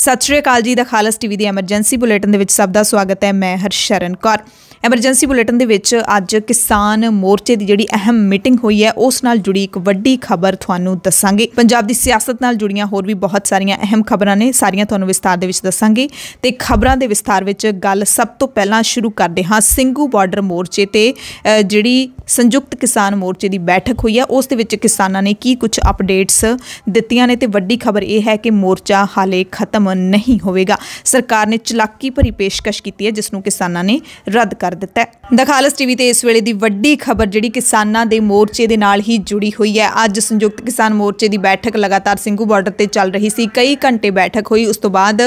सत श्री अकाल जी। द खालस टीवी दी एमरजेंसी बुलेटिन दे विच सब दा स्वागत है। मैं हरशरण कौर। एमरजेंसी बुलेटिन दे विच अज किसान मोर्चे की जिहड़ी अहम मीटिंग हुई है उस नाल जुड़ी एक वड्डी खबर तुहानूं दस्सांगे। पंजाब दी सियासत नाल जुड़ियां होर भी बहुत सारियां अहम खबरां ने, सारियां तुहानूं विस्तार दे विच दस्सांगे। ते खबरां दे विस्तार विच गल सब तो पहलां शुरू करदे हां ਸਿੰਘੂ बार्डर मोर्चे ते जिहड़ी संयुक्त किसान मोर्चे की बैठक हुई है उस दे विच किसानां ने की कुछ अपडेट्स दित्तियां ने। ते वड्डी खबर यह है कि मोर्चा हाले खत्म नहीं होवेगा। सरकार ने चलाकी भरी पेशकश की है जिसनूं किसानां ने रद्द कर दिता है। द खालस टीवी ते इस वेले दी वड्डी खबर जिहड़ी किसानां दे मोर्चे दे नाल ही जुड़ी हुई है। अज संयुक्त किसान मोर्चे की बैठक लगातार ਸਿੰਘੂ बार्डर ते चल रही सी, कई घंटे बैठक हुई। उस तो बाद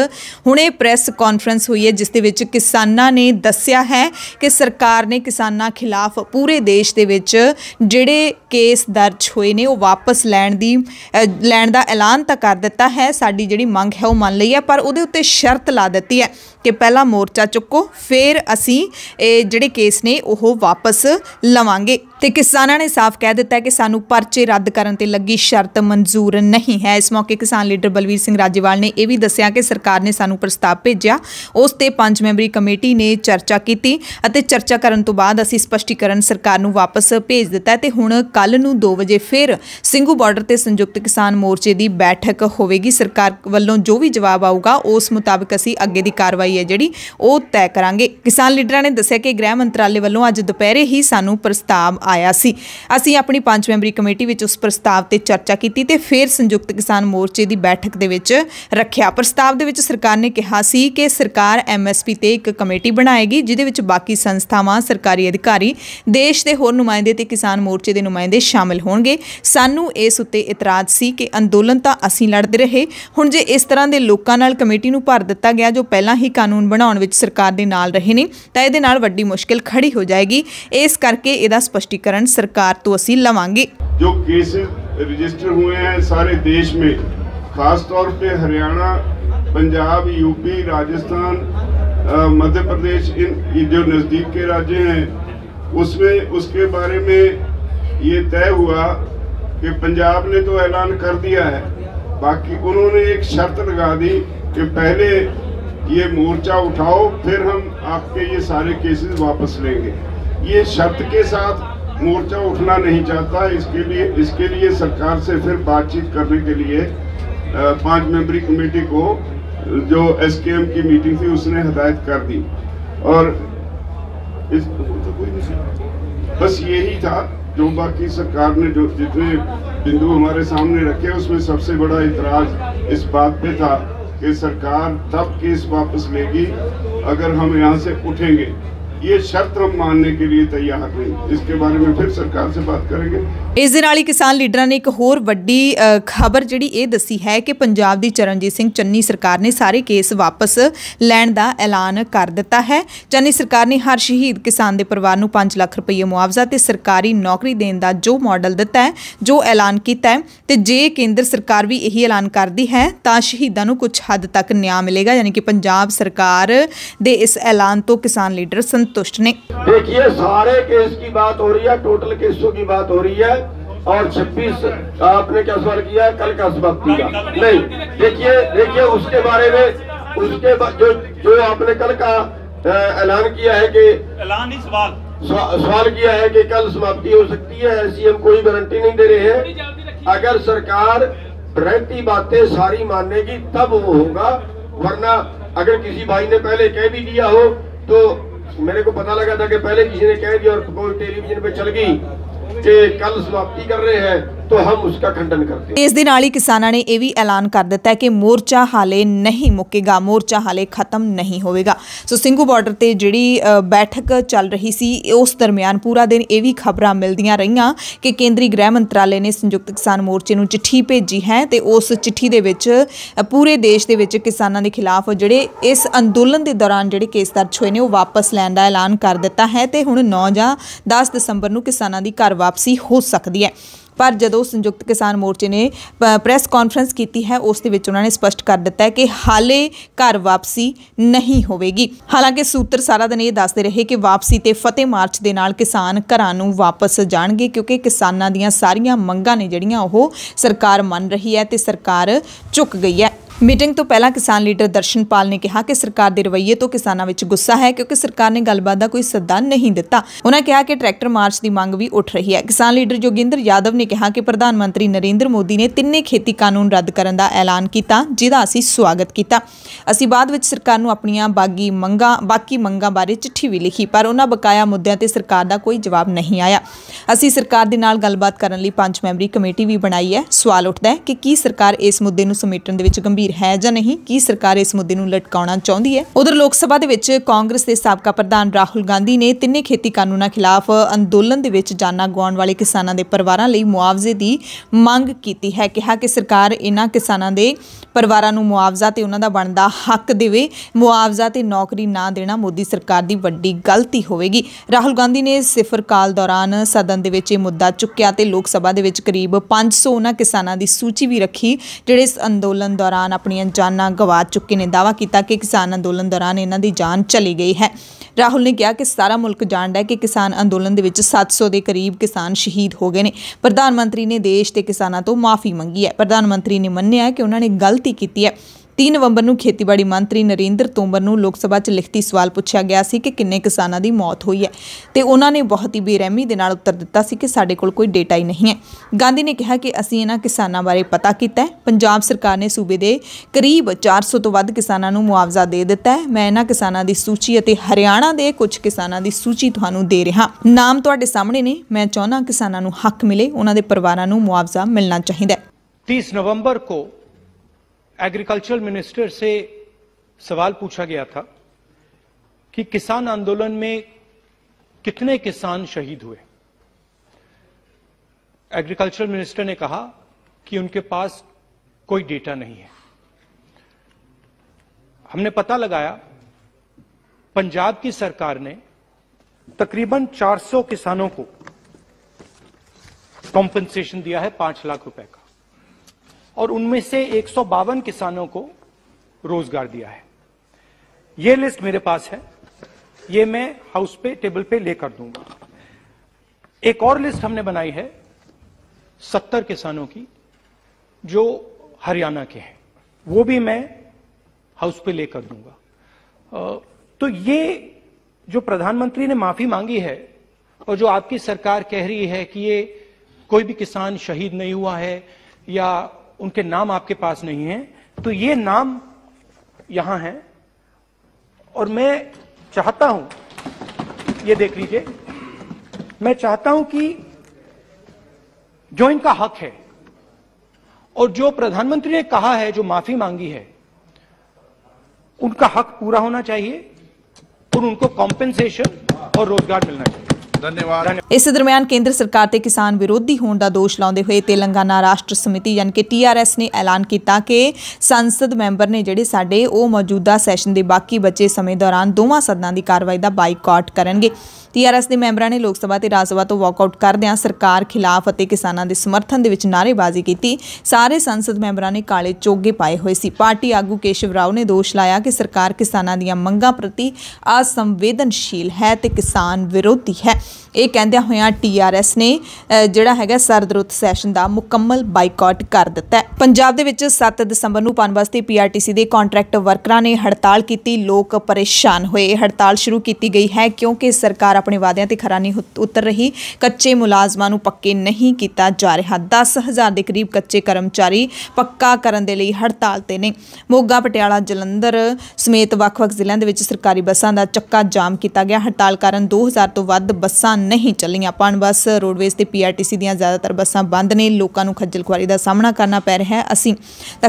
हुणे प्रेस कॉन्फ्रेंस हुई है जिस दे विच किसानां ने दस्सिया है कि सरकार ने किसानां खिलाफ पूरे देश दे विच जिहड़े केस दर्ज होए ने वो वापस लैण दा ऐलान तां कर दिता है। साडी जिहड़ी मंग है वो मान लई है, पर उहदे उत्ते शर्त ला दित्ती है कि पहला मोर्चा चुक्को फिर असीं जिहड़े केस ने वो वापस लवांगे। ते किसानां ने साफ कह दिता है कि सानू परचे रद्द करन ते लगी शर्त मंजूर नहीं है। इस मौके किसान लीडर बलवीर सिंह राजेवाल ने यह भी दस्सिया कि सरकार ने सानू प्रस्ताव भेजिया, उस ते 5 मैंबरी कमेटी ने चर्चा की अते चर्चा करन तो बाद असीं स्पष्टीकरण सरकार नू वापस भेज दिता है। ते हुण कल नू 2 वजे फिर ਸਿੰਘੂ बार्डर ते संयुक्त किसान मोर्चे की बैठक होवेगी। सरकार वालों जो भी जवाब आऊगा उस मुताबिक असीं अगे की कार्रवाई है जिहड़ी वो तय करांगे। किसान लीडरां ने दस्सिया कि गृह मंत्रालय वालों अज दोपहरे ही सानू प्रस्ताव आया सी। असीं अपनी 5 मैंबरी कमेटी विच उस प्रस्ताव ते चर्चा की ते फिर संयुक्त किसान मोर्चे की बैठक दे विच रखिया। प्रस्ताव दे विच सरकार ने कहा सी कि सरकार MSP ते एक कमेटी बनाएगी जिहदे विच बाकी संस्थावां, सरकारी अधिकारी, देश के होर नुमाइंदे ते किसान मोर्चे के नुमाइंदे शामिल होणगे। सानू इस उत्ते इतराज़ सी कि अंदोलन तां असीं लड़दे रहे, हुण जे इस तरह के लोकां नाल कमेटी नूं भर दिता गया जो पहलां ही कानून बनाउण विच सरकार दे नाल रहे ने तां इहदे नाल वड्डी मुश्किल खड़ी हो जाएगी। इस करके इहदा स्पष्टीकरण सरकार तो असीं लवांगे। जो केसेस रजिस्टर हुए हैं सारे देश में, खास तौर पे हरियाणा, पंजाब, यूपी, राजस्थान, मध्य प्रदेश, इन जो नज़दीक के राज्य हैं उसमें उसके बारे में ये तय हुआ कि पंजाब ने तो ऐलान कर दिया है, बाकी उन्होंने एक शर्त लगा दी कि पहले ये मोर्चा उठाओ फिर हम आपके ये सारे केसेस वापस लेंगे। ये शर्त के साथ मोर्चा उठना नहीं चाहता। इसके लिए सरकार से फिर बातचीत करने के लिए 5 मेंबरी कमेटी को जो SKM की मीटिंग थी उसने हदायत कर दी। और बस यही था जो बाकी सरकार ने जो जितने बिंदु हमारे सामने रखे उसमें सबसे बड़ा इतराज इस बात पे था कि सरकार तब केस वापस लेगी अगर हम यहाँ से उठेंगे। ये शर्त हम मानने के लिए तैयार नहीं। इसके बारे में फिर सरकार से बात करेंगे। इस दे नाल ही किसान लीडरां ने एक होर वड्डी खबर जिहड़ी ये दसी है कि पंजाब दी चरणजीत सिंह चन्नी सरकार ने सारे केस वापस लैण दा ऐलान कर दिता है। चन्नी सरकार ने हर शहीद किसान के परिवार नूं 5 लाख रुपये मुआवजा ते सरकारी नौकरी देण दा जो मॉडल दिता है, जो ऐलान किया है, ते जे केंद्र सरकार भी यही ऐलान करती है तां शहीदां नूं कुछ हद तक न्याय मिलेगा। यानी कि पंजाब सरकार दे इस ऐलान तो किसान लीडर संतुष्ट ने। देखिए सारे केस की बात हो रही है, टोटल केसों की बात हो रही है और 26 आपने क्या सवाल किया कल का समाप्ति का नहीं। देखिए उसके बारे में उसके जो आपने कल का ऐलान किया है कि ऐलान नहीं सवाल किया है कि कल समाप्ति हो सकती है, ऐसी हम कोई गारंटी नहीं दे रहे हैं। अगर सरकार रहती बातें सारी मानेगी तब वो होगा, वरना अगर किसी भाई ने पहले कह भी दिया हो तो मेरे को पता लगा था कि पहले किसी ने कह दिया और कोई टेलीविजन पे चल गई कि कल समाप्ति कर रहे हैं तो हम उसका खंडन करते हैं। इस दे नाल ही किसानां ने यह भी ऐलान कर दिता है कि मोर्चा हाले नहीं मुकेगा, मोर्चा हाले खत्म नहीं होवेगा। सो ਸਿੰਘੂ बार्डर ते जिहड़ी बैठक चल रही सी उस दरमियान पूरा दिन ये भी खबरां मिलदियां रहियां कि केंद्रीय गृह मंत्रालय ने संयुक्त किसान मोर्चे नूं चिट्ठी भेजी है ते उस चिट्ठी दे विच पूरे देश दे विच किसानां दे खिलाफ जिहड़े इस अंदोलन दे दौरान जिहड़े केस दर्ज होए ने वो वापस लैण दा ऐलान कर दिता है ते हुण 9 जां 10 दसंबर नूं किसानां दी घर वापसी हो सकदी है। पर जदों संयुक्त किसान मोर्चे ने प्रेस कॉन्फ्रेंस की है उस दे विच उन्होंने स्पष्ट कर दिता है कि हाले घर वापसी नहीं होवेगी। हालांकि सूत्र सारा दिन ये दसदे रहे कि वापसी ते फतेह मार्च दे नाल किसान घरां नूं वापस जाणगे, क्योंकि किसानां दीयां सारियां मंगां ने जिहड़ियां ओह सरकार मन रही है ते सरकार चुक गई है। ਮੀਟਿੰਗ ਤੋਂ ਪਹਿਲਾਂ ਕਿਸਾਨ ਲੀਡਰ ਦਰਸ਼ਨਪਾਲ ਨੇ ਕਿਹਾ ਕਿ ਸਰਕਾਰ ਦੇ ਰਵੱਈਏ ਤੋਂ ਕਿਸਾਨਾਂ ਵਿੱਚ ਗੁੱਸਾ ਹੈ ਕਿਉਂਕਿ ਸਰਕਾਰ ਨੇ ਗੱਲਬਾਤ ਦਾ ਕੋਈ ਸੱਦਾ ਨਹੀਂ ਦਿੱਤਾ। ਉਹਨਾਂ ਕਿਹਾ ਕਿ ਟਰੈਕਟਰ ਮਾਰਚ ਦੀ ਮੰਗ ਵੀ ਉੱਠ ਰਹੀ ਹੈ। ਕਿਸਾਨ ਲੀਡਰ ਜੋਗਿੰਦਰ ਯਾਦਵ ਨੇ ਕਿਹਾ ਕਿ ਪ੍ਰਧਾਨ ਮੰਤਰੀ ਨਰਿੰਦਰ ਮੋਦੀ ਨੇ ਤਿੰਨੇ ਖੇਤੀ ਕਾਨੂੰਨ ਰੱਦ ਕਰਨ ਦਾ ਐਲਾਨ ਕੀਤਾ, ਜਿਹਦਾ ਅਸੀਂ ਸਵਾਗਤ ਕੀਤਾ। ਅਸੀਂ ਬਾਅਦ ਵਿੱਚ ਸਰਕਾਰ ਨੂੰ ਆਪਣੀਆਂ ਬਾਕੀ ਮੰਗਾਂ ਬਾਰੇ ਚਿੱਠੀ ਵੀ ਲਿਖੀ, ਪਰ ਉਹਨਾਂ ਬਕਾਇਆ ਮੁੱਦਿਆਂ ਤੇ ਸਰਕਾਰ ਦਾ ਕੋਈ ਜਵਾਬ ਨਹੀਂ ਆਇਆ। ਅਸੀਂ ਸਰਕਾਰ ਦੇ ਨਾਲ ਗੱਲਬਾਤ ਕਰਨ ਲਈ 5 ਮੈਂਬਰੀ ਕਮੇਟੀ ਵੀ ਬਣਾਈ ਹੈ। ਸਵਾਲ ਉੱਠਦਾ ਹੈ ਕਿ ਕੀ ਸਰਕਾਰ ਇਸ ਮੁੱਦੇ ਨੂੰ ਸਮੇਟਣ ਦੇ ਵਿੱਚ ਗੰਭੀਰ ਹੈ ਜਾਂ ਨਹੀਂ? ਕੀ ਸਰਕਾਰ ਇਸ ਮੁੱਦੇ ਨੂੰ ਲਟਕਾਉਣਾ ਚਾਹੁੰਦੀ ਹੈ? ਉਧਰ ਲੋਕ ਸਭਾ ਦੇ ਵਿੱਚ ਕਾਂਗਰਸ ਦੇ ਸਾਬਕਾ ਪ੍ਰਧਾਨ ਰਾਹੁਲ ਗਾਂਧੀ ਨੇ ਤਿੰਨੇ ਖੇਤੀ ਕਾਨੂੰਨਾਂ ਖਿਲਾਫ ਅੰਦੋਲਨ ਦੇ ਵਿੱਚ ਜਾਨਾਂ ਗਵਾਉਣ ਵਾਲੇ ਕਿਸਾਨਾਂ ਦੇ ਪਰਿਵਾਰਾਂ ਲਈ ਮੁਆਵਜ਼ੇ ਦੀ ਮੰਗ ਕੀਤੀ ਹੈ। ਕਿਹਾ ਕਿ ਸਰਕਾਰ ਇਹਨਾਂ ਕਿਸਾਨਾਂ ਦੇ ਪਰਿਵਾਰਾਂ ਨੂੰ ਮੁਆਵਜ਼ਾ ਤੇ ਉਹਨਾਂ ਦਾ ਬਣਦਾ ਹੱਕ ਦੇਵੇ। ਮੁਆਵਜ਼ਾ ਤੇ ਨੌਕਰੀ ਨਾ ਦੇਣਾ ਮੋਦੀ ਸਰਕਾਰ ਦੀ ਵੱਡੀ ਗਲਤੀ ਹੋਵੇਗੀ। ਰਾਹੁਲ ਗਾਂਧੀ ਨੇ ਸਿਫਰ ਕਾਲ ਦੌਰਾਨ ਸਦਨ ਦੇ ਵਿੱਚ ਇਹ ਮੁੱਦਾ ਚੁੱਕਿਆ ਤੇ ਲੋਕ ਸਭਾ ਦੇ ਵਿੱਚ ਕਰੀਬ 500 ਉਹਨਾਂ ਕਿਸਾਨਾਂ ਦੀ ਸੂਚੀ ਵੀ ਰੱਖੀ ਜਿਹੜੇ ਇਸ ਅੰਦੋਲਨ ਦੌਰਾਨ ਆਪਣੀਆਂ ਜਾਨਾਂ ਗਵਾ ਚੁੱਕੇ ਨੇ। ਦਾਅਵਾ ਕੀਤਾ ਕਿ ਕਿਸਾਨ ਅੰਦੋਲਨ ਦੌਰਾਨ ਇਹਨਾਂ ਦੀ ਜਾਨ ਚਲੀ ਗਈ ਹੈ। ਰਾਹੁਲ ਨੇ ਕਿਹਾ ਕਿ ਸਾਰਾ ਮੁਲਕ ਜਾਣਦਾ ਹੈ ਕਿ ਕਿਸਾਨ ਅੰਦੋਲਨ ਦੇ ਵਿੱਚ 700 ਦੇ ਕਰੀਬ ਕਿਸਾਨ ਸ਼ਹੀਦ ਹੋ ਗਏ ਨੇ। ਪ੍ਰਧਾਨ ਮੰਤਰੀ ਨੇ ਦੇਸ਼ ਤੇ ਕਿਸਾਨਾਂ ਤੋਂ ਮਾਫੀ ਮੰਗੀ ਹੈ। ਪ੍ਰਧਾਨ ਮੰਤਰੀ ਨੇ ਮੰਨਿਆ ਕਿ ਉਹਨਾਂ ਨੇ ਗਲਤੀ ਕੀਤੀ ਹੈ। 3 ਨਵੰਬਰ ਨੂੰ ਖੇਤੀਬਾੜੀ ਮੰਤਰੀ ਨਰਿੰਦਰ ਤੋਮਰ ਨੂੰ ਲੋਕ ਸਭਾ 'ਚ ਲਿਖਤੀ ਸਵਾਲ ਪੁੱਛਿਆ ਗਿਆ ਸੀ ਕਿ ਕਿੰਨੇ ਕਿਸਾਨਾਂ ਦੀ ਮੌਤ ਹੋਈ ਹੈ ਤੇ ਉਹਨਾਂ ਨੇ ਬਹੁਤ ਹੀ ਬੇਰਹਿਮੀ ਦੇ ਨਾਲ ਉੱਤਰ ਦਿੱਤਾ ਸੀ ਕਿ ਸਾਡੇ ਕੋਲ ਕੋਈ ਡੇਟਾ ਹੀ ਨਹੀਂ ਹੈ। ਗਾਂਧੀ ਨੇ ਕਿਹਾ ਕਿ ਅਸੀਂ ਇਹਨਾਂ ਕਿਸਾਨਾਂ ਬਾਰੇ ਪਤਾ ਕੀਤਾ ਹੈ। ਪੰਜਾਬ ਸਰਕਾਰ ਨੇ ਸੂਬੇ ਦੇ ਕਰੀਬ 400 ਤੋਂ ਵੱਧ ਕਿਸਾਨਾਂ ਨੂੰ ਮੁਆਵਜ਼ਾ ਦੇ ਦਿੱਤਾ ਹੈ। ਮੈਂ ਇਹਨਾਂ ਕਿਸਾਨਾਂ ਦੀ ਸੂਚੀ ਅਤੇ ਹਰਿਆਣਾ ਦੇ ਕੁਝ ਕਿਸਾਨਾਂ ਦੀ ਸੂਚੀ ਤੁਹਾਨੂੰ ਦੇ ਰਿਹਾ। ਨਾਮ ਤੁਹਾਡੇ ਸਾਹਮਣੇ ਨੇ। ਮੈਂ ਚਾਹੁੰਦਾ ਕਿਸਾਨਾਂ ਨੂੰ ਹੱਕ ਮਿਲੇ, ਉਹਨਾਂ ਦੇ ਪਰਿਵਾਰਾਂ ਨੂੰ ਮੁਆਵਜ਼ਾ ਮਿਲਣਾ ਚਾਹੀਦਾ ਹੈ। 30 नवंबर को एग्रीकल्चर मिनिस्टर से सवाल पूछा गया था कि किसान आंदोलन में कितने किसान शहीद हुए। एग्रीकल्चर मिनिस्टर ने कहा कि उनके पास कोई डेटा नहीं है। हमने पता लगाया, पंजाब की सरकार ने तकरीबन 400 किसानों को कॉम्पेंसेशन दिया है 5 लाख रुपए का, और उनमें से 152 किसानों को रोजगार दिया है। यह लिस्ट मेरे पास है, ये मैं हाउस पे टेबल पे लेकर दूंगा। एक और लिस्ट हमने बनाई है 70 किसानों की जो हरियाणा के हैं, वो भी मैं हाउस पे लेकर दूंगा। तो ये जो प्रधानमंत्री ने माफी मांगी है और जो आपकी सरकार कह रही है कि ये कोई भी किसान शहीद नहीं हुआ है या उनके नाम आपके पास नहीं है, तो ये नाम यहां है। और मैं चाहता हूं, ये देख लीजिए, मैं चाहता हूं कि जो इनका हक है और जो प्रधानमंत्री ने कहा है, जो माफी मांगी है, उनका हक पूरा होना चाहिए और उनको कॉम्पेंसेशन और रोजगार मिलना चाहिए। धन्यवाद। इस दरम्यान केंद्र सरकार ते किसान विरोधी होने का दोष लाते हुए तेलंगाना राष्ट्र समिति यानी कि TRS ने ऐलान किया कि संसद मैंबर ने जिहड़े साडे वो मौजूदा सैशन के बाकी बचे समय दौरान दोवां सदनां की कार्रवाई का बाईकाट करनगे। TRS के मैंबरां ने लोक सभा ते राज सभा तो वॉकआउट करदिआं सरकार खिलाफ अते किसानां दे समर्थन दे विच नारेबाजी की। सारे संसद मैंबरां ने काले चोगे पाए हुए सी। पार्टी आगू केशव राव ने दोष लाया कि सरकार किसानां दीआं मंगां प्रति असंवेदनशील है ते किसान विरोधी है। ਇਹ ਕਹਿੰਦਿਆਂ ਹੋਇਆਂ TRS ਨੇ ਜਿਹੜਾ ਹੈਗਾ ਸਰਦ ਰੁੱਤ ਸੈਸ਼ਨ ਦਾ ਮੁਕੰਮਲ ਬਾਈਕਾਟ ਕਰ ਦਿੱਤਾ ਹੈ। ਪੰਜਾਬ ਦੇ ਵਿੱਚ 7 ਦਸੰਬਰ ਨੂੰ ਪਨਬਸ ਤੇ PRTC ਦੇ ਕੰਟਰੈਕਟ ਵਰਕਰਾਂ ਨੇ ਹੜਤਾਲ ਕੀਤੀ। ਲੋਕ ਪਰੇਸ਼ਾਨ ਹੋਏ। ਹੜਤਾਲ ਸ਼ੁਰੂ ਕੀਤੀ ਗਈ ਹੈ ਕਿਉਂਕਿ ਸਰਕਾਰ ਆਪਣੇ ਵਾਅਦਿਆਂ ਤੇ ਖਰਾ ਨਹੀਂ ਉਤਰ ਰਹੀ। ਕੱਚੇ ਮੁਲਾਜ਼ਮਾਂ ਨੂੰ ਪੱਕੇ ਨਹੀਂ ਕੀਤਾ ਜਾ ਰਿਹਾ। 10,000 ਦੇ ਕਰੀਬ ਕੱਚੇ ਕਰਮਚਾਰੀ ਪੱਕਾ ਕਰਨ ਦੇ ਲਈ ਹੜਤਾਲ ਤੇ ਨੇ। ਮੋਗਾ, ਪਟਿਆਲਾ, ਜਲੰਧਰ ਸਮੇਤ ਵੱਖ-ਵੱਖ ਜ਼ਿਲ੍ਹਿਆਂ ਦੇ ਵਿੱਚ ਸਰਕਾਰੀ ਬੱਸਾਂ ਦਾ ਚੱਕਾ ਜਾਮ ਕੀਤਾ ਗਿਆ। ਹੜਤਾਲ ਕਾਰਨ 2000 ਤੋਂ ਵੱਧ ਬੱਸਾਂ नहीं चलियां। पनबस, रोडवेज ते PRTC ਦੀਆਂ ਜ਼ਿਆਦਾਤਰ ਬੱਸਾਂ ਬੰਦ ਨੇ। ਲੋਕਾਂ ਨੂੰ ਖੱਜਲ ਖੁਆਰੀ ਦਾ ਸਾਹਮਣਾ ਕਰਨਾ ਪੈ ਰਿਹਾ ਹੈ। ਅਸੀਂ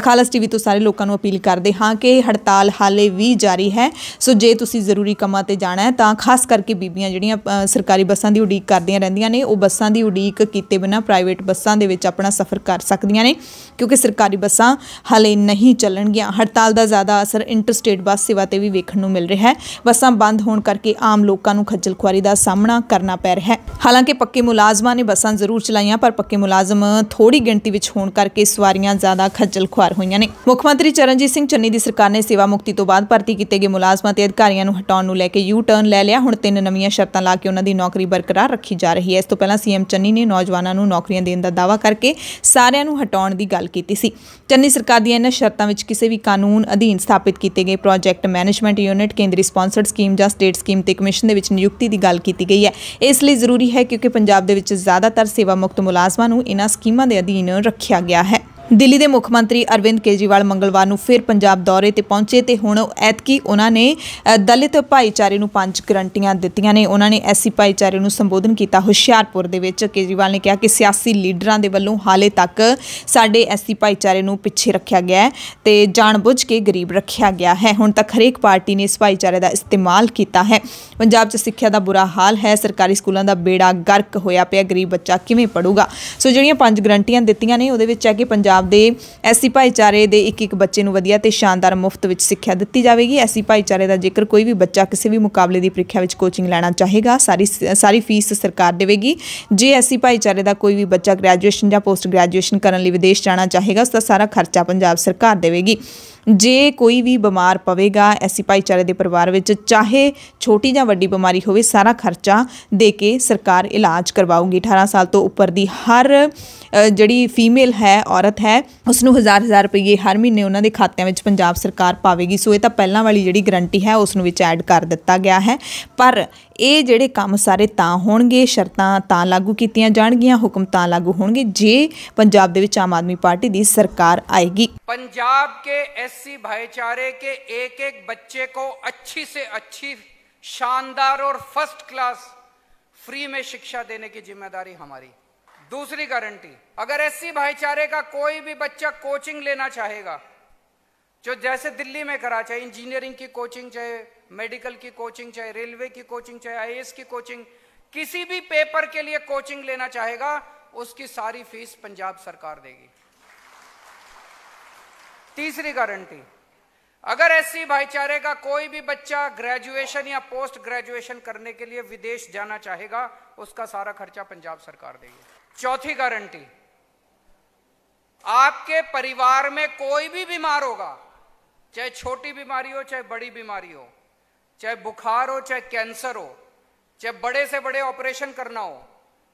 ਖਾਲਸ TV ਤੋਂ ਸਾਰੇ ਲੋਕਾਂ ਨੂੰ ਅਪੀਲ ਕਰਦੇ ਹਾਂ ਕਿ ਹੜਤਾਲ ਹਾਲੇ ਵੀ ਜਾਰੀ ਹੈ। ਸੋ ਜੇ ਤੁਸੀਂ ਜ਼ਰੂਰੀ ਕੰਮਾਂ ਤੇ ਜਾਣਾ ਹੈ ਤਾਂ ਖਾਸ ਕਰਕੇ ਬੀਬੀਆਂ ਜਿਹੜੀਆਂ ਸਰਕਾਰੀ ਬੱਸਾਂ ਦੀ ਉਡੀਕ ਕਰਦੀਆਂ ਰਹਿੰਦੀਆਂ ਨੇ, ਉਹ ਬੱਸਾਂ ਦੀ ਉਡੀਕ ਕੀਤੇ ਬਿਨਾਂ ਪ੍ਰਾਈਵੇਟ ਬੱਸਾਂ ਦੇ ਵਿੱਚ ਆਪਣਾ ਸਫ਼ਰ ਕਰ ਸਕਦੀਆਂ ਨੇ ਕਿਉਂਕਿ ਸਰਕਾਰੀ ਬੱਸਾਂ ਹਾਲੇ ਨਹੀਂ ਚੱਲਣਗੀਆਂ। ਹੜਤਾਲ ਦਾ ਜ਼ਿਆਦਾ ਅਸਰ ਇੰਟਰਸਟੇਟ ਬੱਸ ਸੇਵਾ ਤੇ ਵੀ ਵੇਖਣ ਨੂੰ ਮਿਲ ਰਿਹਾ ਹੈ। ਬੱਸਾਂ ਬੰਦ ਹੋਣ ਕਰਕੇ ਆਮ ਲੋਕਾਂ ਨੂੰ ਖੱਜਲ ਖੁਆਰੀ ਦਾ ਸਾਹਮਣਾ ਕਰਨਾ ਪੈ ਰਿਹਾ ਹੈ। ਹਾਲਾਂਕਿ ਪੱਕੇ ਮੁਲਾਜ਼ਮਾਂ ਨੇ ਬੱਸਾਂ ਜ਼ਰੂਰ ਚਲਾਈਆਂ ਪਰ ਪੱਕੇ ਮੁਲਾਜ਼ਮ ਥੋੜੀ ਗਿਣਤੀ ਵਿੱਚ ਹੋਣ ਕਰਕੇ ਸਵਾਰੀਆਂ ਜ਼ਿਆਦਾ ਖੱਜਲ ਖੁਆਰ ਹੋਈਆਂ ਨੇ। ਮੁੱਖ ਮੰਤਰੀ ਚਰਨਜੀਤ ਸਿੰਘ ਚੰਨੀ ਦੀ ਸਰਕਾਰ ਨੇ ਸੇਵਾ ਮੁਕਤੀ ਤੋਂ ਬਾਅਦ ਭਰਤੀ ਕੀਤੇ ਗਏ ਮੁਲਾਜ਼ਮਾਂ ਤੇ ਅਧਿਕਾਰੀਆਂ ਨੂੰ ਹਟਾਉਣ ਨੂੰ ਲੈ ਕੇ ਯੂ ਟਰਨ ਲੈ ਲਿਆ। ਹੁਣ 3 ਨਵੀਆਂ ਸ਼ਰਤਾਂ शर्तां ला के उन्हां दी नौकरी बरकरार रखी जा रही है। इस तों पहलां सीएम चन्नी ने नौजवानां नूं नौकरियां देण दा दावा करके सारिआं नूं हटाउण दी गल कीती सी। चन्नी सरकार ਦੀਆਂ इन्हां शर्तां विच किसी भी कानून अधीन स्थापित कीते गए प्रोजैक्ट मैनेजमेंट यूनिट, केंद्री स्पॉन्सर्ड स्कीम ਜਾਂ स्टेट स्कीम ते कमीशन दे विच नियुक्ति दी गल कीती गई है। इस लई ਜ਼ਰੂਰੀ है क्योंकि पंजाब दे विच ज़्यादातर सेवा मुक्त मुलाजमां नूं इन्हां स्कीमां दे अधीन रखिया गया है। दिल्ली के मुख्य मंत्री अरविंद केजरीवाल मंगलवार नूं फिर पंजाब दौरे ते पहुंचे ते हुण ऐतकी उन्होंने दलित भाईचारे नूं 5 गारंटियां दित्तियां ने। उन्होंने एससी भाईचारे नूं संबोधन किया हुशियारपुर दे विच। केजरीवाल ने कहा कि सियासी लीडरां दे वल्लों हाले तक साडे एससी भाईचारे नूं पिछे रखिया गया है ते जानबुझ के गरीब रखिया गया है। हुण तक हरेक पार्टी ने इस भाईचारे का इस्तेमाल किया है। पंजाब च सिक्ख्या का बुरा हाल है, सरकारी स्कूलों का बेड़ा गर्क होया पिया, गरीब बच्चा किवें पढ़ूगा। सो जिहड़ियां 5 गारंटियां दित्तियां ने उहदे विच है कि पंजाब दे एससी भाईचारे दे एक बच्चे नूं वधिया ते शानदार मुफ्त विच सिक्ख्या दित्ती जावेगी। एससी भाईचारे का जेकर कोई भी बच्चा किसी भी मुकाबले की प्रीख्या विच कोचिंग लैना चाहेगा, सारी फीस सरकार देवेगी। जे एससी भाईचारे का कोई भी बच्चा ग्रैजुएशन या पोस्ट ग्रैजुएशन करने लई विदेश जाना चाहेगा, उसका सारा खर्चा पंजाब सरकार देवेगी। जे कोई भी बीमार पवेगा एससी भाईचारे के परिवार में, चाहे छोटी या वड्डी बीमारी होवे, सारा खर्चा दे के सरकार इलाज करवाऊगी। 18 साल तो उपर की हर जिहड़ी फीमेल है, औरत है, उसनूं 1000 रुपये हर महीने उन्होंने खात्यां विच पंजाब सरकार पावेगी। सो ये तो पहलां वाली जिहड़ी गारंटी है उसनूं विच ऐड कर दिता गया है। पर ये जिहड़े काम सारे तां होणगे, शर्तां तां लागू कीतियां जाणगीਆਂ, हुक्म तां लागू होणगे जे पंजाब दे विच आम आदमी पार्टी दी सरकार आएगी। पंजाब के एससी भाईचारे के एक बच्चे को अच्छी से अच्छी, शानदार और फर्स्ट क्लास फ्री में शिक्षा देने की जिम्मेदारी हमारी। दूसरी गारंटी, अगर एससी भाईचारे का कोई भी बच्चा कोचिंग लेना चाहेगा, जो जैसे दिल्ली में करा, चाहे इंजीनियरिंग की कोचिंग, चाहे मेडिकल की कोचिंग, चाहे रेलवे की कोचिंग, चाहे आईएएस की कोचिंग, किसी भी पेपर के लिए कोचिंग लेना चाहेगा, उसकी सारी फीस पंजाब सरकार देगी। तीसरी गारंटी, अगर एससी भाईचारे का कोई भी बच्चा ग्रेजुएशन या पोस्ट ग्रेजुएशन करने के लिए विदेश जाना चाहेगा, उसका सारा खर्चा पंजाब सरकार देगी। चौथी गारंटी, आपके परिवार में कोई भी बीमार होगा, चाहे छोटी बीमारी हो, चाहे बड़ी बीमारी हो, चाहे बुखार हो, चाहे कैंसर हो, चाहे बड़े से बड़े ऑपरेशन करना हो,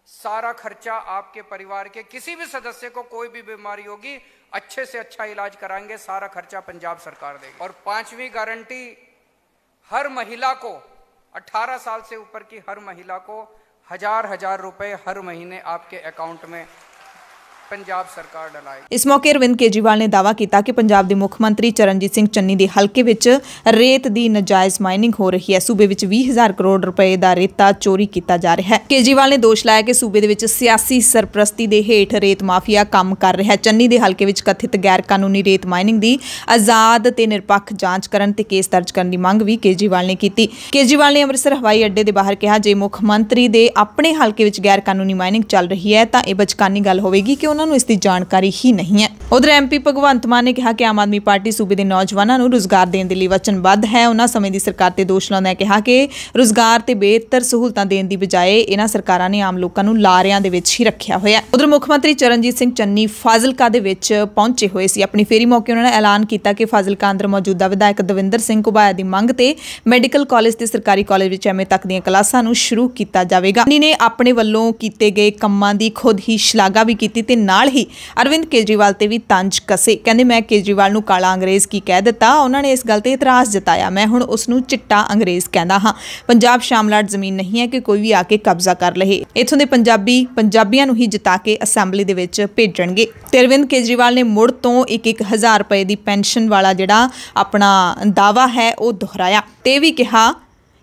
सारा खर्चा आपके परिवार के किसी भी सदस्य को कोई भी बीमारी होगी, अच्छे से अच्छा इलाज कराएंगे, सारा खर्चा पंजाब सरकार देगी। और 5वीं गारंटी, हर महिला को, 18 साल से ऊपर की हर महिला को 1000 रुपए हर महीने आपके अकाउंट में पंजाब सरकार डलाएगी। इस मौके अरविंद केजरीवाल ने दावा किया कि पंजाब के मुख्य मंत्री चरणजीत सिंह चन्नी के हल्के विच रेत की नजायज़ माइनिंग हो रही है। सूबे विच 20,000 करोड़ रुपए का रेता चोरी किया जा रहा है। केजरीवाल ने दोष लाया कि सूबे दे विच सियासी सरप्रस्ती के हेठ रेत माफिया काम कर रहा है। चन्नी के हल्के विच कथित गैर कानूनी रेत माइनिंग की आज़ाद ते निरपक्ष जांच करन ते केस दर्ज करने की मंग भी केजरीवाल ने की। केजरीवाल ने अमृतसर हवाई अड्डे के बाहर कहा, जे मुख्य मंत्री के अपने हल्के विच गैर कानूनी माइनिंग चल रही है तो यह बचकानी गल होगी कि उन्होंने इसकी जानकारी ही नहीं है। उधर एमपी भगवंत मान ने कहा कि आम आदमी पार्टी सूबे के नौजवानों को रोजगार देने के लिए वचनबद्ध है। उन्होंने समय की सरकार ते दोष लाउंदा कहा कि रोजगार ते बेहतर सहूलतां देने की बजाय इन्हां सरकारां ने आम लोगों को लारियां दे विच ही रखिया होया। उधर मुख्यमंत्री चरणजीत सिंह चन्नी फाजिलका दे विच पहुंचे हुए सी। अपनी फेरी मौके उन्होंने ऐलान किया कि फाजिलका अंदर मौजूदा विधायक दविंदर सिंह घुबाया की मंग ते मैडिकल कॉलेज ते सरकारी कॉलेज विच एमए तक दीआं क्लासां नूं शुरू किया जाएगा। चन्नी ने अपने वल्लों कीते गए कामां दी खुद ही शलाघा भी की ते नाल ही अरविंद केजरीवाल ते भी तंज कसे। कहंदे मैं केजरीवाल नूं काला अंग्रेज़ की कह दिता। उन्होंने इस गल ते इतराज़ जताया, मैं हुण उसनूं चिट्टा अंग्रेज़ कहंदा हां। पंजाब शामलाट जमीन नहीं है कि कोई भी आके कब्जा कर लहे। इत्थों दे पंजाबी पंजाबियां नूं ही जिता के असैंबली दे विच भेजणगे। ते अरविंद केजरीवाल ने मुड़ तो 1,000 रुपए की पेंशन वाला जिहड़ा अपना दावा है वो दोहराया ते भी कहा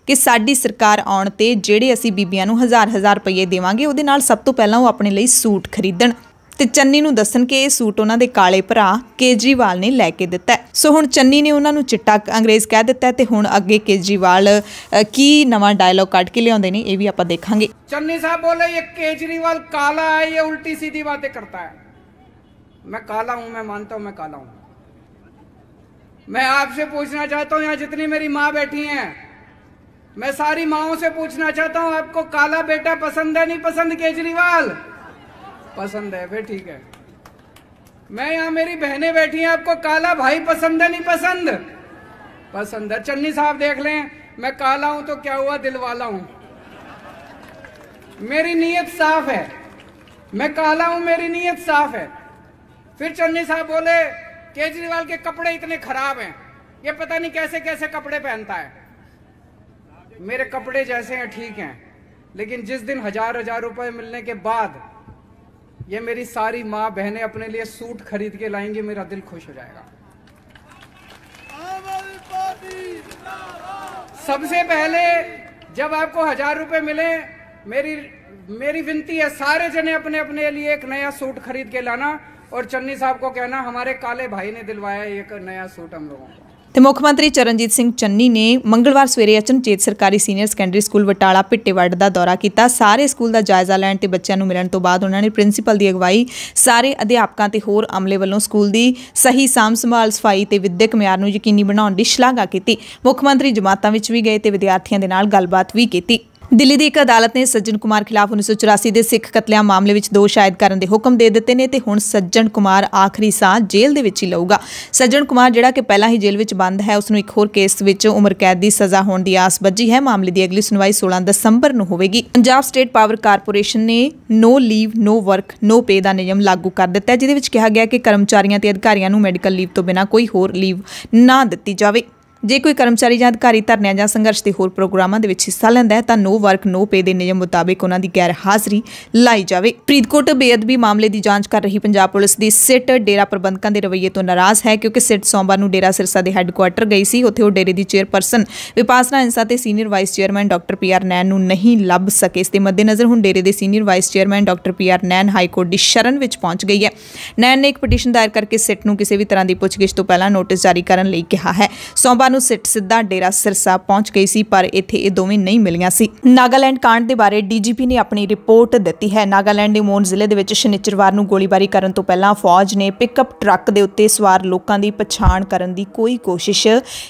कि साडी सरकार आउण ते जिहड़े असीं बीबियां नूं 1000 रुपए देवांगे उहदे नाल सब तो पहलां वो अपने लिए सूट खरीदण ते चन्नी नूं दस्सण कि ये सूट उन्हां दे काले भरा केजरीवाल ने लैके दिता है। सो हुण चन्नी ने उन्हां नूं चिट्टा अंग्रेज़ कह दिता है ते हुण अगे केजरीवाल की नवां डायलॉग कढ के लियाउंदे ने ये भी आपां देखांगे। चन्नी साहब बोले ये केजरीवाल काला है, ये उल्टी सीधी बातें करता है। मैं काला हूं, मैं मानता हूं मैं काला हूं। मैं आपसे पूछना चाहता हूं, यहाँ जितनी मेरी माँ बैठी हैं, मैं सारी माओं से पूछना चाहता हूं, आपको काला बेटा पसंद है नहीं पसंद? केजरीवाल पसंद है, फिर ठीक है। मैं यहाँ मेरी बहनें बैठी हैं, आपको काला भाई पसंद है नहीं पसंद? पसंद है। चन्नी साहब देख लें, मैं काला हूं तो क्या हुआ, दिल वाला हूं। मेरी नीयत साफ है, मैं काला हूं, मेरी नीयत साफ है। फिर चन्नी साहब बोले केजरीवाल के कपड़े इतने खराब हैं, ये पता नहीं कैसे कैसे कपड़े पहनता है। मेरे कपड़े जैसे हैं ठीक हैं, लेकिन जिस दिन हजार रुपए मिलने के बाद ये मेरी सारी माँ बहनें अपने लिए सूट खरीद के लाएंगी, मेरा दिल खुश हो जाएगा। सबसे पहले जब आपको 1000 रुपए मिले, मेरी विनती है सारे जने अपने अपने लिए एक नया सूट खरीद के लाना और चन्नी साहब को कहना हमारे काले भाई ने दिलवाया एक नया सूट हम लोगों को। ਤੇ ਮੁੱਖ ਮੰਤਰੀ ਚਰਨਜੀਤ ਸਿੰਘ ਚੰਨੀ ਨੇ ਮੰਗਲਵਾਰ ਸਵੇਰੇ ਅਚਨਚੇਤ ਸਰਕਾਰੀ ਸੀਨੀਅਰ ਸੈਕੰਡਰੀ ਸਕੂਲ ਵਟਾਲਾ ਭਿੱਟੇਵੱਡ ਦਾ ਦੌਰਾ ਕੀਤਾ। ਸਾਰੇ ਸਕੂਲ ਦਾ ਜਾਇਜ਼ਾ ਲੈਣ ਤੇ ਬੱਚਿਆਂ ਨੂੰ ਮਿਲਣ ਤੋਂ ਬਾਅਦ ਉਹਨਾਂ ਨੇ ਪ੍ਰਿੰਸੀਪਲ ਦੀ ਅਗਵਾਈ, ਸਾਰੇ ਅਧਿਆਪਕਾਂ ਤੇ ਹੋਰ ਅਮਲੇ ਵੱਲੋਂ ਸਕੂਲ ਦੀ ਸਹੀ ਸਾਂਭ ਸੰਭਾਲ, ਸਫਾਈ ਤੇ ਵਿਦਿਅਕ ਮਿਆਰ ਨੂੰ ਯਕੀਨੀ ਬਣਾਉਣ ਦੀ ਸ਼ਲਾਘਾ ਕੀਤੀ। ਮੁੱਖ ਮੰਤਰੀ ਜਮਾਤਾਂ ਵਿੱਚ ਵੀ ਗਏ ਤੇ ਵਿਦਿਆਰਥੀਆਂ ਦੇ ਨਾਲ ਗੱਲਬਾਤ ਵੀ ਕੀਤੀ। ਦਿੱਲੀ ਦੀ ਇੱਕ ਅਦਾਲਤ ਨੇ ਸੱਜਣ ਕੁਮਾਰ ਖਿਲਾਫ 1984 ਦੇ ਸਿੱਖ ਕਤਲੇਆਮ ਮਾਮਲੇ ਵਿੱਚ ਦੋਸ਼ ਆਇਦ ਕਰਨ ਦੇ ਹੁਕਮ ਦੇ ਦਿੱਤੇ ਨੇ ਤੇ ਹੁਣ ਸੱਜਣ ਕੁਮਾਰ ਆਖਰੀ ਸਾਹ ਜੇਲ੍ਹ ਦੇ ਵਿੱਚ ਹੀ ਲਊਗਾ। ਸੱਜਣ ਕੁਮਾਰ ਜਿਹੜਾ ਕਿ ਪਹਿਲਾਂ ਹੀ ਜੇਲ੍ਹ ਵਿੱਚ ਬੰਦ ਹੈ, ਉਸ ਨੂੰ ਇੱਕ ਹੋਰ ਕੇਸ ਵਿੱਚ ਉਮਰ ਕੈਦ ਦੀ ਸਜ਼ਾ ਹੋਣ ਦੀ ਆਸ ਬੱਝੀ ਹੈ। ਮਾਮਲੇ ਦੀ ਅਗਲੀ ਸੁਣਵਾਈ 16 ਦਸੰਬਰ ਨੂੰ ਹੋਵੇਗੀ। ਪੰਜਾਬ ਸਟੇਟ ਪਾਵਰ ਕਾਰਪੋਰੇਸ਼ਨ ਨੇ ਨੋ ਲੀਵ ਨੋ ਵਰਕ ਨੋ ਪੇ ਦਾ ਨਿਯਮ ਲਾਗੂ ਕਰ ਦਿੱਤਾ ਹੈ, ਜਿਹਦੇ ਵਿੱਚ ਕਿਹਾ ਗਿਆ ਕਿ ਕਰਮਚਾਰੀਆਂ ਤੇ ਅਧਿਕਾਰੀਆਂ ਨੂੰ ਮੈਡੀਕਲ ਲੀਵ ਤੋਂ ਬਿਨਾਂ ਕੋਈ ਹੋਰ ਲੀਵ ਨਾ ਦਿੱਤੀ ਜਾਵੇ। ਜੇ ਕੋਈ ਕਰਮਚਾਰੀ ਜਾਂ ਅਧਿਕਾਰੀ ਧਰਨਿਆਂ ਜਾਂ ਸੰਘਰਸ਼ ਦੇ ਹੋਰ ਪ੍ਰੋਗਰਾਮਾਂ ਦੇ ਵਿੱਚ ਹਿੱਸਾ ਲੈਂਦਾ ਹੈ ਤਾਂ ਨੋ ਵਰਕ ਨੋ ਪੇ ਦੇ ਨਿਯਮ ਮੁਤਾਬਿਕ ਉਹਨਾਂ ਦੀ ਗੈਰ ਹਾਜ਼ਰੀ ਲਾਈ ਜਾਵੇ। ਫਰੀਦਕੋਟ ਬੇਅਦਬੀ ਮਾਮਲੇ ਦੀ ਜਾਂਚ ਕਰ ਰਹੀ ਪੰਜਾਬ ਪੁਲਿਸ ਦੀ ਸਿੱਟ ਡੇਰਾ ਪ੍ਰਬੰਧਕਾਂ ਦੇ ਰਵੱਈਏ ਤੋਂ ਨਾਰਾਜ਼ ਹੈ, ਕਿਉਂਕਿ ਸਿੱਟ ਸੋਮਵਾਰ ਨੂੰ ਡੇਰਾ ਸਿਰਸਾ ਦੇ ਹੈੱਡਕੁਆਰਟਰ ਗਈ ਸੀ। ਉੱਥੇ ਉਹ ਡੇਰੇ ਦੀ ਚੇਅਰਪਰਸਨ ਵਿਪਾਸਨਾ ਇੰਸਾ ਤੇ senior vice chairman doctor PR ਨੈਣ ਨੂੰ ਨਹੀਂ ਲੱਭ ਸਕੇ। ਇਸ ਦੇ ਮੱਦੇਨਜ਼ਰ ਹੁਣ ਡੇਰੇ ਦੇ senior vice chairman doctor PR ਨੈਣ ਹਾਈਕੋਰਟ ਦੀ ਸ਼ਰਨ ਵਿੱਚ ਪਹੁੰਚ ਗਈ ਹੈ। ਨੈਣ ਨੇ ਇੱਕ ਪਟੀਸ਼ਨ ਦਾਇਰ ਕਰਕੇ ਸਿੱਟ ਨੂੰ ਕਿਸੇ ਵੀ ਤਰ੍ਹਾਂ ਦੀ ਪੁੱਛਗਿੱਛ ਤੋਂ ਪਹਿਲਾਂ ਨੋਟਿਸ ਜਾਰੀ ਕਰਨ ਲਈ ਕਿਹਾ ਹੈ। ਸੋਮਵਾਰ ਨੂੰ ਸਿੱਟ ਸਿੱਧਾ ਡੇਰਾ ਸਿਰਸਾ ਪਹੁੰਚ ਗਈ ਸੀ, ਪਰ ਇੱਥੇ ਇਹ ਦੋਵੇਂ ਨਹੀਂ ਮਿਲੀਆਂ ਸੀ। ਨਾਗਾਲੈਂਡ ਕਾਂਡ ਦੇ ਬਾਰੇ DGP ਨੇ ਆਪਣੀ ਰਿਪੋਰਟ ਦਿੱਤੀ ਹੈ। ਨਾਗਾਲੈਂਡ ਦੇ ਮੋਨ ਜ਼ਿਲ੍ਹੇ ਦੇ ਵਿੱਚ ਸ਼ਨੀਚਰਵਾਰ ਨੂੰ ਗੋਲੀਬਾਰੀ ਕਰਨ ਤੋਂ ਪਹਿਲਾਂ ਫੌਜ ਨੇ ਪਿਕਅਪ ਟਰੱਕ ਦੇ ਉੱਤੇ ਸਵਾਰ ਲੋਕਾਂ ਦੀ ਪਛਾਣ ਕਰਨ ਦੀ ਕੋਈ ਕੋਸ਼ਿਸ਼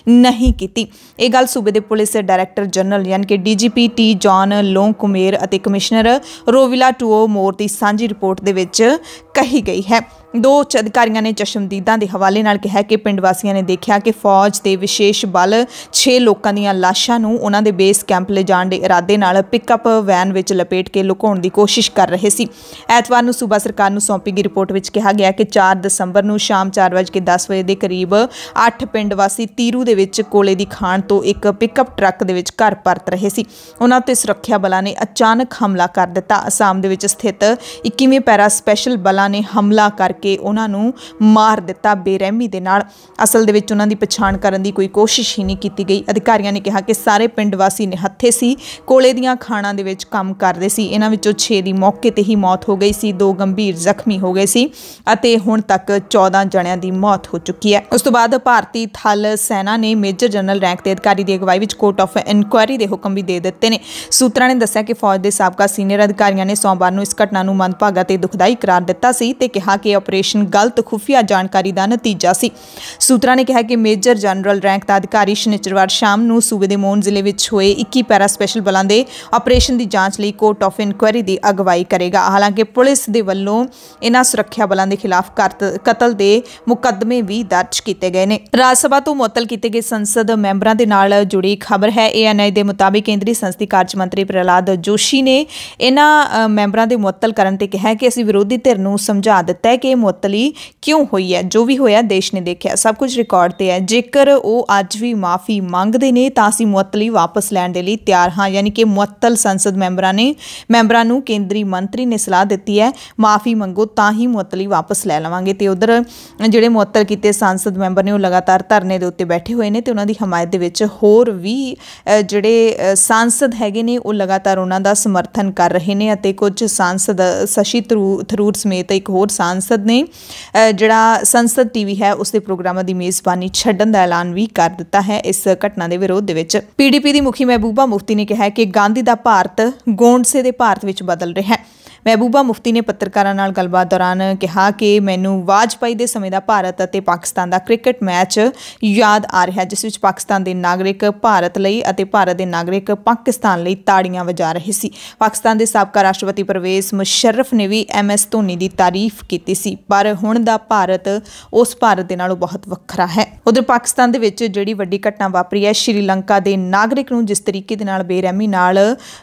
ਨਹੀਂ ਕੀਤੀ। ਇਹ ਗੱਲ ਸੂਬੇ ਦੇ ਪੁਲਿਸ ਡਾਇਰੈਕਟਰ ਜਨਰਲ ਯਾਨੀ ਕਿ DGP T ਜੌਨ ਲੋਂਗਕੁਮੇਰ ਅਤੇ ਕਮਿਸ਼ਨਰ ਰੋਵਿਲਾ ਟੂਓ ਮੋਰ ਦੀ ਸਾਂਝੀ ਰਿਪੋਰਟ ਦੇ ਵਿੱਚ ਕਹੀ ਗਈ ਹੈ। ਦੋ ਉੱਚ ਅਧਿਕਾਰੀਆਂ ਨੇ ਚਸ਼ਮਦੀਦਾਂ ਦੇ ਹਵਾਲੇ ਨਾਲ ਕਿਹਾ ਕਿ ਪਿੰਡ ਵਾਸੀਆਂ ਨੇ ਦੇਖਿਆ ਕਿ ਫੌਜ ਦੇ ਵਿਸ਼ੇਸ਼ ਬਲ 6 ਲੋਕਾਂ ਦੀਆਂ ਲਾਸ਼ਾਂ ਨੂੰ ਉਹਨਾਂ ਦੇ ਬੇਸ ਕੈਂਪ ਲਿਜਾਣ ਦੇ ਇਰਾਦੇ ਨਾਲ ਪਿਕਅਪ ਵੈਨ ਵਿੱਚ ਲਪੇਟ ਕੇ ਲੁਕਾਉਣ ਦੀ ਕੋਸ਼ਿਸ਼ ਕਰ ਰਹੇ ਸੀ। ਐਤਵਾਰ ਨੂੰ ਸੂਬਾ ਸਰਕਾਰ ਨੂੰ ਸੌਂਪੀ ਗਈ ਰਿਪੋਰਟ ਵਿੱਚ ਕਿਹਾ ਗਿਆ ਕਿ 4 ਦਸੰਬਰ ਨੂੰ ਸ਼ਾਮ 4:10 ਵਜੇ ਦੇ ਕਰੀਬ 8 ਪਿੰਡ ਵਾਸੀ ਤੀਰੂ ਦੇ ਵਿੱਚ ਕੋਲੇ ਦੀ ਖਾਣ ਤੋਂ ਇੱਕ ਪਿਕਅਪ ਟਰੱਕ ਦੇ ਵਿੱਚ ਘਰ ਪਰਤ ਰਹੇ ਸੀ। ਉਹਨਾਂ ਤੇ ਸੁਰੱਖਿਆ ਬਲਾਂ ਨੇ ਅਚਾਨਕ ਹਮਲਾ ਕਰ ਦਿੱਤਾ। ਅਸਾਮ ਦੇ ਵਿੱਚ ਸਥਿਤ 21ਵੇਂ ਪੈਰਾ ਸਪੈਸ਼ਲ ਬਲਾਂ ਨੇ ਹਮਲਾ ਕਰਕੇ ਉਹਨਾਂ ਨੂੰ ਮਾਰ ਦਿੱਤਾ ਬੇਰਹਿਮੀ ਦੇ ਨਾਲ। ਅਸਲ ਦੇ ਵਿੱਚ ਉਹਨਾਂ ਦੀ ਪਛਾਣ ਕਰਨ ਦੀ ਕੋਈ ਕੋਸ਼ਿਸ਼ ਹੀ ਨਹੀਂ ਕੀਤੀ ਗਈ। ਅਧਿਕਾਰੀਆਂ ਨੇ ਕਿਹਾ ਕਿ ਸਾਰੇ ਪਿੰਡ ਵਾਸੀ ਨਿਹੱਥੇ ਸੀ, ਕੋਲੇ ਦੀਆਂ ਖਾਣਾਂ ਦੇ ਵਿੱਚ ਕੰਮ ਕਰਦੇ ਸੀ। ਇਹਨਾਂ ਵਿੱਚੋਂ 6 ਦੀ ਮੌਕੇ ਤੇ ਹੀ ਮੌਤ ਹੋ ਗਈ ਸੀ, 2 ਗੰਭੀਰ ਜ਼ਖਮੀ ਹੋ ਗਏ ਸੀ ਅਤੇ ਹੁਣ ਤੱਕ 14 ਜਣਿਆਂ ਦੀ ਮੌਤ ਹੋ ਚੁੱਕੀ ਹੈ। ਉਸ ਤੋਂ ਬਾਅਦ ਭਾਰਤੀ ਥਲ ਸੈਨਾ ਨੇ ਮੇਜਰ ਜਨਰਲ ਰੈਂਕ ਦੇ ਅਧਿਕਾਰੀ ਦੀ ਅਗਵਾਈ ਵਿੱਚ ਕੋਰਟ ਆਫ ਇਨਕੁਆਇਰੀ ਦੇ ਹੁਕਮ ਵੀ ਦੇ ਦਿੱਤੇ ਨੇ। ਸੂਤਰਾਂ ਨੇ ਦੱਸਿਆ ਕਿ ਫੌਜ ਦੇ ਸਾਬਕਾ ਸੀਨੀਅਰ ਅਧਿਕਾਰੀਆਂ ਨੇ ਸੋਮਵਾਰ ਨੂੰ ਇਸ ਘਟਨਾ ਨੂੰ ਮੰਦਭਾਗਾ ਤੇ ਦੁਖਦਾਈ ਕਰਾਰ ਦਿੱਤਾ ਸੀ ਤੇ ਕਿਹਾ ਕਿ ਆਪਰੇਸ਼ਨ ਗਲਤ ਖੁਫੀਆ ਜਾਣਕਾਰੀ ਦਾ ਨਤੀਜਾ ਸੀ। ਸੂਤਰਾਂ ਨੇ ਕਿਹਾ ਕਿ ਮੇਜਰ ਜਨਰਲ ਰੈਂਕ ਦਾ ਅਧਿਕਾਰੀ ਸ਼ਨੀਚਰਵਾਰ ਸ਼ਾਮ ਨੂੰ ਸੂਬੇ ਦੇ ਮੋਨ ਜ਼ਿਲ੍ਹੇ ਵਿੱਚ ਹੋਏ 21 ਪੈਰਾ ਸਪੈਸ਼ਲ ਬਲਾਂ ਦੇ ਆਪਰੇਸ਼ਨ ਦੀ ਜਾਂਚ ਲਈ ਕੋਰਟ ਆਫ ਇਨਕੁਆਇਰੀ ਦੀ ਅਗਵਾਈ ਕਰੇਗਾ। ਹਾਲਾਂਕਿ ਪੁਲਿਸ ਦੇ ਵੱਲੋਂ ਇਹਨਾਂ ਸੁਰੱਖਿਆ ਬਲਾਂ ਦੇ ਖਿਲਾਫ ਕਤਲ ਦੇ ਮੁਕੱਦਮੇ ਵੀ ਦਰਜ ਕੀਤੇ ਗਏ ਨੇ। ਰਾਜ ਸਭਾ ਤੋਂ ਮੁਅੱਤਲ ਕੀਤੇ ਗਏ ਸੰਸਦ ਮੈਂਬਰਾਂ ਦੇ ਨਾਲ ਜੁੜੀ ਖਬਰ ਹੈ। ANI ਦੇ ਮੁਤਾਬਿਕ ਕੇਂਦਰੀ ਸੰਸਦੀ ਕਾਰਜ ਮੰਤਰੀ ਪ੍ਰਹਲਾਦ ਜੋਸ਼ੀ ਨੇ ਇਹਨਾਂ ਮੈਂਬਰਾਂ ਦੇ ਮੁਅੱਤਲ ਕਰਨ ਤੇ ਕਿਹਾ ਕਿ ਅਸੀਂ ਵਿਰੋਧੀ ਧਿਰ ਨੂੰ ਸਮਝਾ ਦਿੱਤਾ ਹੈ ਕਿ ਇਹ ਮੁਅੱਤਲੀ ਕਿਉਂ ਹੋਈ ਹੈ। ਜੋ ਵੀ ਹੋਇਆ ਦੇਸ਼ ਨੇ ਦੇਖਿਆ, ਸਭ ਕੁਝ ਰਿਕਾਰਡ ਤੇ ਹੈ। ਜੇਕਰ ਉਹ ਅੱਜ ਵੀ ਮਾਫੀ ਮੰਗਦੇ ਨੇ ਤਾਂ ਅਸੀਂ ਮੁਅੱਤਲੀ ਵਾਪਸ ਲੈਣ ਦੇ ਲਈ ਤਿਆਰ ਹਾਂ। ਯਾਨੀ ਕਿ ਮੁਅੱਤਲ ਸੰਸਦ ਮੈਂਬਰਾਂ ਨੂੰ ਕੇਂਦਰੀ ਮੰਤਰੀ ਨੇ ਸਲਾਹ ਦਿੱਤੀ ਹੈ, ਮਾਫੀ ਮੰਗੋ ਤਾਂ ਹੀ ਮੁਅੱਤਲੀ ਵਾਪਸ ਲੈ ਲਵਾਂਗੇ। ਤੇ ਉਧਰ ਜਿਹੜੇ ਮੁਅੱਤਲ ਕੀਤੇ ਸੰਸਦ ਮੈਂਬਰ ਨੇ ਉਹ ਲਗਾਤਾਰ ਧਰਨੇ ਦੇ ਉੱਤੇ ਬੈਠੇ ਹੋਏ ਨੇ ਤੇ ਉਹਨਾਂ ਦੀ ਹਮਾਇਤ ਦੇ ਵਿੱਚ ਹੋਰ ਵੀ ਜਿਹੜੇ ਸਾਂਸਦ ਹੈਗੇ ਨੇ ਉਹ ਲਗਾਤਾਰ ਉਹਨਾਂ ਦਾ ਸਮਰਥਨ ਕਰ ਰਹੇ ਨੇ ਅਤੇ ਕੁਝ ਸਾਂਸਦ ਸ਼ਸ਼ੀ ਥਰੂਰ ਸਮੇਤ ਇੱਕ ਹੋਰ ਸਾਂਸਦ ਨੇ ਜਿਹੜਾ ਸੰਸਦ TV ਹੈ ਉਸ ਦੇ ਪ੍ਰੋਗਰਾਮਾਂ ਦੀ ਮੇਜ਼ਬਾਨੀ ਛੱਡਣ ਦਾ ਐਲਾਨ ਵੀ ਕਰ ਦਿੱਤਾ ਹੈ। ਇਸ ਘਟਨਾ ਦੇ ਵਿਰੋਧ ਦੇ ਵਿੱਚ PDP ਦੀ ਮੁਖੀ ਮਹਿਬੂਬਾ ਮੁਫਤੀ ਨੇ ਕਿਹਾ ਕਿ ਗਾਂਧੀ ਦਾ ਭਾਰਤ ਗੋਂਡਸੇ ਦੇ ਭਾਰਤ ਵਿੱਚ ਬਦਲ ਰਿਹਾ ਹੈ। ਮਹਿਬੂਬਾ ਮੁਫਤੀ ਨੇ ਪੱਤਰਕਾਰਾਂ ਨਾਲ ਗੱਲਬਾਤ ਦੌਰਾਨ ਕਿਹਾ ਕਿ ਮੈਨੂੰ ਵਾਜਪਾਈ ਦੇ ਸਮੇਂ ਦਾ ਭਾਰਤ ਅਤੇ ਪਾਕਿਸਤਾਨ ਦਾ ਕ੍ਰਿਕਟ ਮੈਚ ਯਾਦ ਆ ਰਿਹਾ, ਜਿਸ ਵਿੱਚ ਪਾਕਿਸਤਾਨ ਦੇ ਨਾਗਰਿਕ ਭਾਰਤ ਲਈ ਅਤੇ ਭਾਰਤ ਦੇ ਨਾਗਰਿਕ ਪਾਕਿਸਤਾਨ ਲਈ ਤਾੜੀਆਂ ਵਜਾ ਰਹੇ ਸੀ। ਪਾਕਿਸਤਾਨ ਦੇ ਸਾਬਕਾ ਰਾਸ਼ਟਰਪਤੀ ਪਰਵੇਜ਼ ਮੁਸ਼ਰਫ ਨੇ ਵੀ MS ਧੋਨੀ ਦੀ ਤਾਰੀਫ ਕੀਤੀ ਸੀ, ਪਰ ਹੁਣ ਦਾ ਭਾਰਤ ਉਸ ਭਾਰਤ ਦੇ ਨਾਲੋਂ ਬਹੁਤ ਵੱਖਰਾ ਹੈ। ਉਧਰ ਪਾਕਿਸਤਾਨ ਦੇ ਵਿੱਚ ਜਿਹੜੀ ਵੱਡੀ ਘਟਨਾ ਵਾਪਰੀ ਹੈ, ਸ਼੍ਰੀਲੰਕਾ ਦੇ ਨਾਗਰਿਕ ਨੂੰ ਜਿਸ ਤਰੀਕੇ ਦੇ ਨਾਲ ਬੇਰਹਿਮੀ ਨਾਲ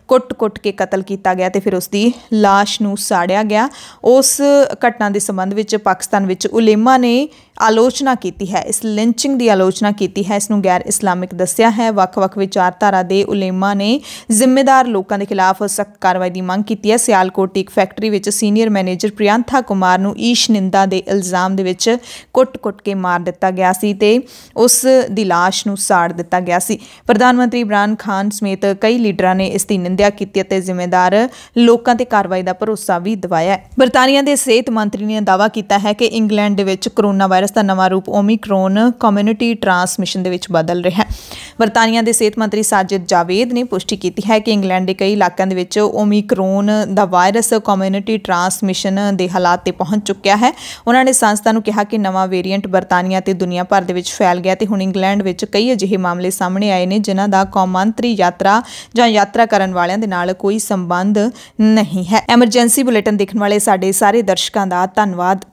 ਕੁੱਟ-ਕੁੱਟ ਕੇ ਕਤਲ ਕੀਤਾ ਗਿਆ ਤੇ ਫਿਰ ਉਸ ਦੀ ਲਾਸ਼ ਨੂੰ ਸਾੜਿਆ ਗਿਆ, ਉਸ ਘਟਨਾ ਦੇ ਸੰਬੰਧ ਵਿੱਚ ਪਾਕਿਸਤਾਨ ਵਿੱਚ ਉਲੇਮਾ ਨੇ ਆਲੋਚਨਾ ਕੀਤੀ ਹੈ। ਇਸ ਲਿੰਚਿੰਗ ਦੀ ਆਲੋਚਨਾ ਕੀਤੀ ਹੈ, ਇਸ ਨੂੰ ਗੈਰ ਇਸਲਾਮਿਕ ਦੱਸਿਆ ਹੈ। ਵੱਖ-ਵੱਖ ਵਿਚਾਰਧਾਰਾ ਦੇ ਉਲੇਮਾ ਨੇ ਜ਼ਿੰਮੇਦਾਰ ਲੋਕਾਂ ਦੇ ਖਿਲਾਫ ਸਖਤ ਕਾਰਵਾਈ ਦੀ ਮੰਗ ਕੀਤੀ ਹੈ। ਸਿਆਲਕੋਟ ਦੀ ਇੱਕ ਫੈਕਟਰੀ ਵਿੱਚ ਸੀਨੀਅਰ ਮੈਨੇਜਰ ਪ੍ਰਿਯੰਥਾ ਕੁਮਾਰ ਨੂੰ ਈਸ਼ ਨਿੰਦਾ ਦੇ ਇਲਜ਼ਾਮ ਦੇ ਵਿੱਚ ਕੁੱਟ-ਕੁੱਟ ਕੇ ਮਾਰ ਦਿੱਤਾ ਗਿਆ ਸੀ ਤੇ ਉਸ ਦੀ ਲਾਸ਼ ਨੂੰ ਸਾੜ ਦਿੱਤਾ ਗਿਆ ਸੀ। ਪ੍ਰਧਾਨ ਮੰਤਰੀ ਇਮਰਾਨ ਖਾਨ ਸਮੇਤ ਕਈ ਲੀਡਰਾਂ ਨੇ ਇਸ ਦੀ ਨਿੰਦਿਆ ਕੀਤੀ ਅਤੇ ਜ਼ਿੰਮੇਦਾਰ ਲੋਕਾਂ ਤੇ ਕਾਰਵਾਈ ਦਾ ਭਰੋਸਾ ਵੀ ਦਿਵਾਇਆ। ਬਰਤਾਨੀਆ ਦੇ ਸਿਹਤ ਮੰਤਰੀ ਨੇ ਦਾਅਵਾ ਕੀਤਾ ਹੈ ਕਿ ਇੰਗਲੈਂਡ ਦੇ ਵਿੱਚ ਕੋਰੋਨਾ ਵਾਇਰਸ ਦਾ ਨਵਾਂ ਰੂਪ ਓਮਿਕਰੋਨ ਕਮਿਊਨਿਟੀ ਟਰਾਂਸਮਿਸ਼ਨ ਦੇ ਵਿੱਚ ਬਦਲ ਰਿਹਾ ਹੈ। ਬਰਤਾਨੀਆ ਦੇ ਸਿਹਤ ਮੰਤਰੀ ਸਾਜਿਦ ਜਾਵੇਦ ਨੇ ਪੁਸ਼ਟੀ ਕੀਤੀ ਹੈ ਕਿ ਇੰਗਲੈਂਡ ਦੇ ਕਈ ਇਲਾਕਿਆਂ ਦੇ ਵਿੱਚ ਓਮਿਕਰੋਨ ਦਾ ਵਾਇਰਸ ਕਮਿਊਨਿਟੀ ਟਰਾਂਸਮਿਸ਼ਨ ਦੇ ਹਾਲਾਤ ਤੇ ਪਹੁੰਚ ਚੁੱਕਿਆ ਹੈ। ਉਹਨਾਂ ਨੇ ਸੰਸਥਾ ਨੂੰ ਕਿਹਾ ਕਿ ਨਵਾਂ ਵੇਰੀਐਂਟ ਬਰਤਾਨੀਆ ਤੇ ਦੁਨੀਆ ਭਰ ਦੇ ਵਿੱਚ ਫੈਲ ਗਿਆ ਤੇ ਹੁਣ ਇੰਗਲੈਂਡ ਵਿੱਚ ਕਈ ਅਜਿਹੇ ਮਾਮਲੇ ਸਾਹਮਣੇ ਆਏ ਨੇ ਜਿਨ੍ਹਾਂ ਦਾ ਕੌਮਾਂਤਰੀ ਯਾਤਰਾ ਜਾਂ ਯਾਤਰਾ ਕਰਨ ਵਾਲਿਆਂ ਦੇ ਨਾਲ ਕੋਈ ਸੰਬੰਧ ਨਹੀਂ ਹੈ। ਐਮਰਜੈਂਸੀ ਬੁਲੇਟਿਨ ਦੇਖਣ ਵਾਲੇ ਸਾਡੇ ਸਾਰੇ ਦਰਸ਼ਕਾਂ ਦਾ ਧੰਨਵਾਦ।